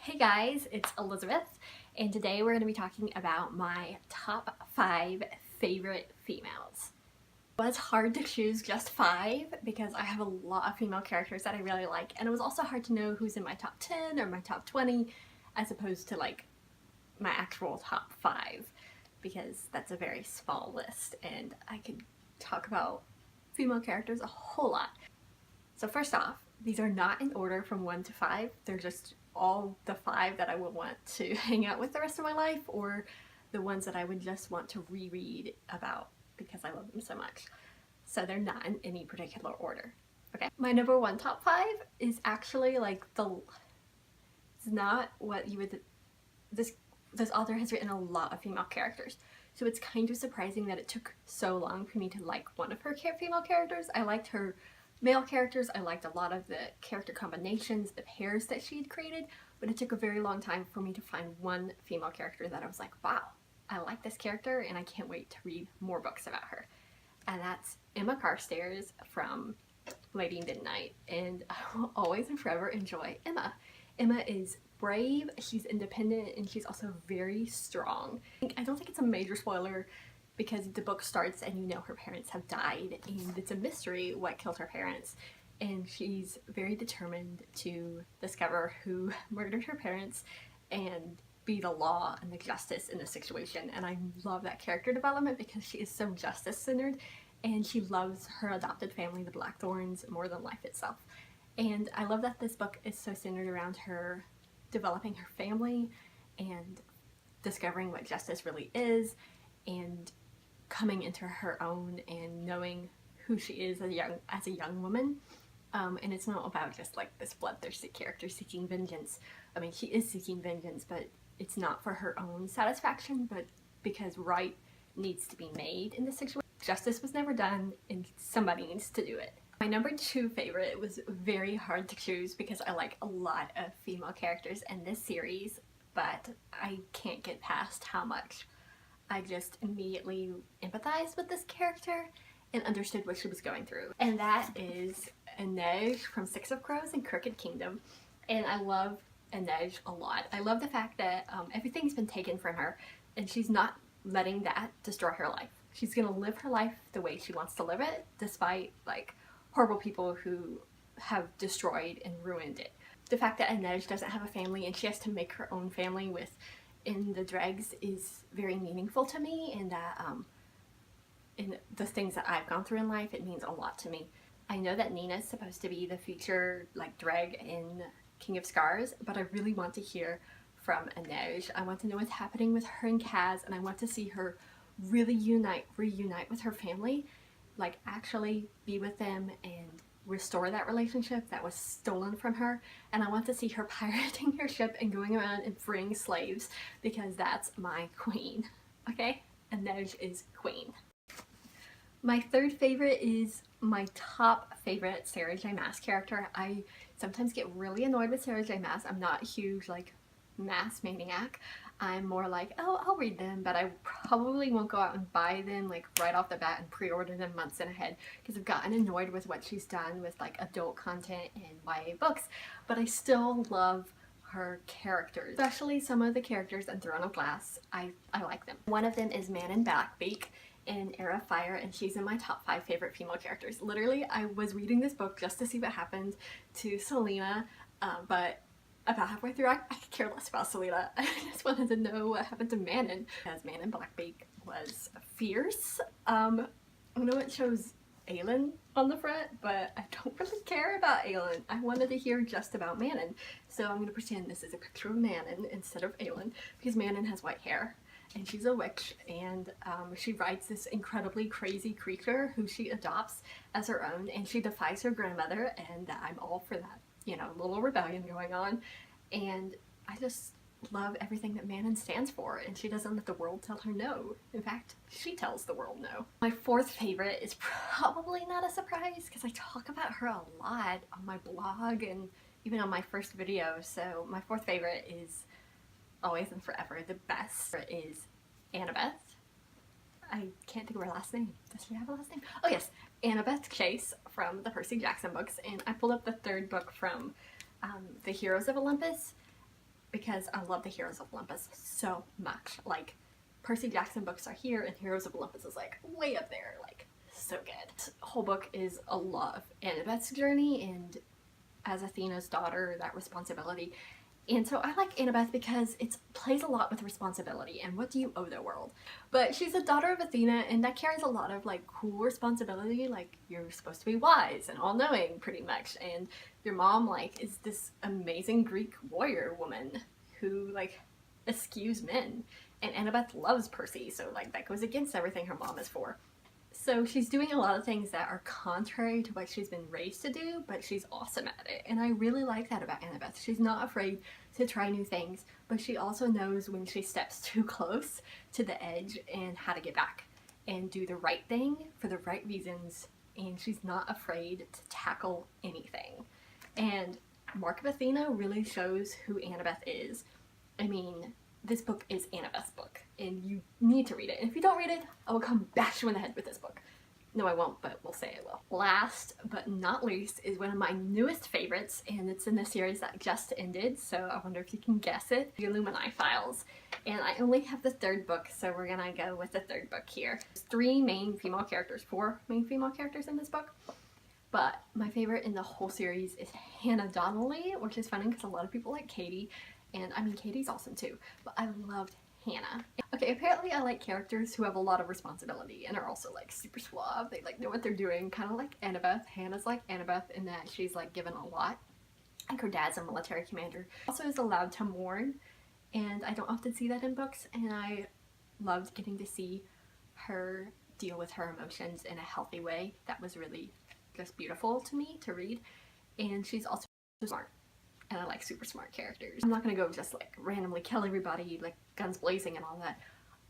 Hey guys, it's Elizabeth, and today we're going to be talking about my top 5 favorite females. It was hard to choose just 5 because I have a lot of female characters that I really like, and it was also hard to know who's in my top 10 or my top 20 as opposed to like my actual top 5 because that's a very small list and I could talk about female characters a whole lot. So first off, these are not in order from 1 to 5, they're just all the 5 that I would want to hang out with the rest of my life, or the ones that I would just want to reread about because I love them so much. So they're not in any particular order. Okay, my number 1 top 5 is actually like it's not what you would, this author has written a lot of female characters. So it's kind of surprising that it took so long for me to like one of her female characters. I liked her male characters, I liked a lot of the character combinations, the pairs that she had created, but it took a very long time for me to find one female character that I was like, wow, I like this character and I can't wait to read more books about her. And that's Emma Carstairs from Lady Midnight, and I will always and forever enjoy Emma. Emma is brave, she's independent, and she's also very strong. I don't think it's a major spoiler because the book starts and you know her parents have died and it's a mystery what killed her parents, and she's very determined to discover who murdered her parents and be the law and the justice in the situation. And I love that character development because she is so justice centered and she loves her adopted family, the Blackthorns, more than life itself. And I love that this book is so centered around her developing her family and discovering what justice really is and coming into her own and knowing who she is as a young woman. And it's not about just like this bloodthirsty character seeking vengeance. I mean, she is seeking vengeance, but it's not for her own satisfaction, but because right needs to be made in this situation. Justice was never done and somebody needs to do it. My number 2 favorite was very hard to choose because I like a lot of female characters in this series, but I can't get past how much I just immediately empathized with this character and understood what she was going through. And that is Inej from Six of Crows and Crooked Kingdom. And I love Inej a lot. I love the fact that everything's been taken from her and she's not letting that destroy her life. She's gonna live her life the way she wants to live it, despite like horrible people who have destroyed and ruined it. The fact that Inej doesn't have a family and she has to make her own family in the dregs is very meaningful to me, and that in the things that I've gone through in life, it means a lot to me. I know that Nina's supposed to be the future like dreg in King of Scars, but I really want to hear from Inej. I want to know what's happening with her and Kaz, and I want to see her really reunite with her family, like actually be with them and restore that relationship that was stolen from her. And I want to see her pirating her ship and going around and freeing slaves because that's my queen. Okay? Inej is queen. My 3rd favorite is my top favorite Sarah J Maas character. I sometimes get really annoyed with Sarah J Maas. I'm not a huge like Maas maniac. I'm more like, oh, I'll read them, but I probably won't go out and buy them like right off the bat and pre-order them months in ahead because I've gotten annoyed with what she's done with like adult content and YA books, but I still love her characters, especially some of the characters in Throne of Glass. I like them. One of them is Manon Blackbeak in Heir of Fire, and she's in my top 5 favorite female characters. Literally, I was reading this book just to see what happened to Selena, but about halfway through, I could care less about Selena. I just wanted to know what happened to Manon, because Manon Blackbeak was fierce. I know it shows Aelin on the front, but I don't really care about Aelin. I wanted to hear just about Manon, so I'm going to pretend this is a picture of Manon instead of Aelin, because Manon has white hair, and she's a witch, and she rides this incredibly crazy creature who she adopts as her own, and she defies her grandmother, and I'm all for that. You know, little rebellion going on, and I just love everything that Manon stands for, and she doesn't let the world tell her no. In fact, she tells the world no. My 4th favorite is probably not a surprise because I talk about her a lot on my blog and even on my first video, so my 4th favorite is always and forever the best. It is Annabeth. I can't think of her last name. Does she have a last name? Oh yes, Annabeth Chase from the Percy Jackson books, and I pulled up the 3rd book from the Heroes of Olympus because I love the Heroes of Olympus so much. Like, Percy Jackson books are here and Heroes of Olympus is like way up there, like so good. This whole book is a lot of Annabeth's journey and as Athena's daughter, that responsibility. And so I like Annabeth because it plays a lot with responsibility and what do you owe the world. But she's a daughter of Athena and that carries a lot of like cool responsibility, like you're supposed to be wise and all-knowing pretty much, and your mom like is this amazing Greek warrior woman who like eschews men, and Annabeth loves Percy, so like that goes against everything her mom is for. So she's doing a lot of things that are contrary to what she's been raised to do, but she's awesome at it. And I really like that about Annabeth. She's not afraid to try new things, but she also knows when she steps too close to the edge and how to get back and do the right thing for the right reasons. And she's not afraid to tackle anything. And Mark of Athena really shows who Annabeth is. I mean, this book is Annabeth's book, and you need to read it. And if you don't read it, I will come bash you in the head with this book. No, I won't, but we'll say I will. Last but not least is one of my newest favorites, and it's in the series that just ended, so I wonder if you can guess it. The Illuminae Files. And I only have the third book, so we're gonna go with the third book here. There's four main female characters in this book. But my favorite in the whole series is Hannah Donnelly, which is funny because a lot of people like Katie. And I mean, Katie's awesome too, but I loved Hannah. Okay, apparently I like characters who have a lot of responsibility and are also like super suave. They like know what they're doing, kind of like Annabeth. Hannah's like Annabeth in that she's like given a lot. Like her dad's a military commander. Also is allowed to mourn, and I don't often see that in books, and I loved getting to see her deal with her emotions in a healthy way. That was really just beautiful to me to read. And she's also smart. And I like super smart characters. I'm not gonna go just like randomly kill everybody like guns blazing and all that.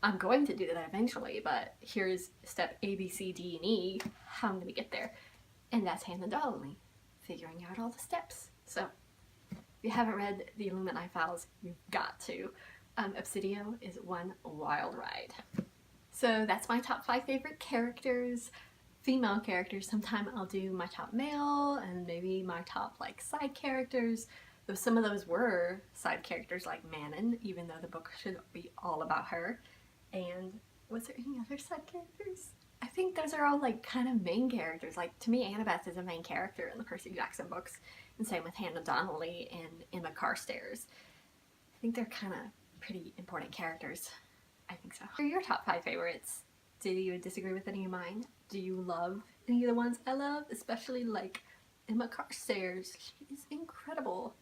I'm going to do that eventually, but here's step A, B, C, D, and E, how I'm gonna get there. And that's Hannah Donnelly, figuring out all the steps. So, if you haven't read the Illuminae Files, you've got to. Obsidio is one wild ride. So that's my top 5 favorite characters. Female characters. Sometime I'll do my top male and maybe my top like side characters. Though some of those were side characters like Manon, even though the book should be all about her. And was there any other side characters? I think those are all like kind of main characters. Like to me, Annabeth is a main character in the Percy Jackson books, and same with Hannah Donnelly and Emma Carstairs. I think they're kind of pretty important characters. I think so. What are your top 5 favorites? Do you disagree with any of mine? Do you love any of the ones I love? Especially like Emma Carstairs. She is incredible.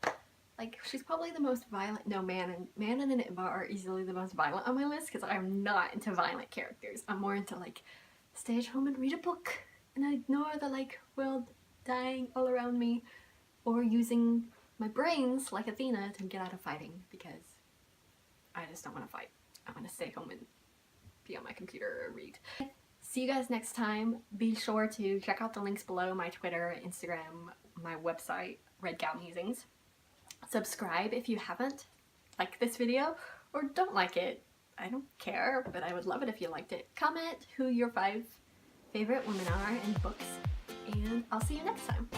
Like, she's probably the most violent. No, Manon and Emma are easily the most violent on my list because I'm not into violent characters. I'm more into like stay at home and read a book and ignore the like world dying all around me, or using my brains like Athena to get out of fighting because I just don't want to fight. I want to stay home and be on my computer or read. See you guys next time. Be sure to check out the links below: my Twitter, Instagram, my website, Red Gown Musings. Subscribe if you haven't. Like this video or don't like it. I don't care, but I would love it if you liked it. Comment who your 5 favorite women are in books, and I'll see you next time.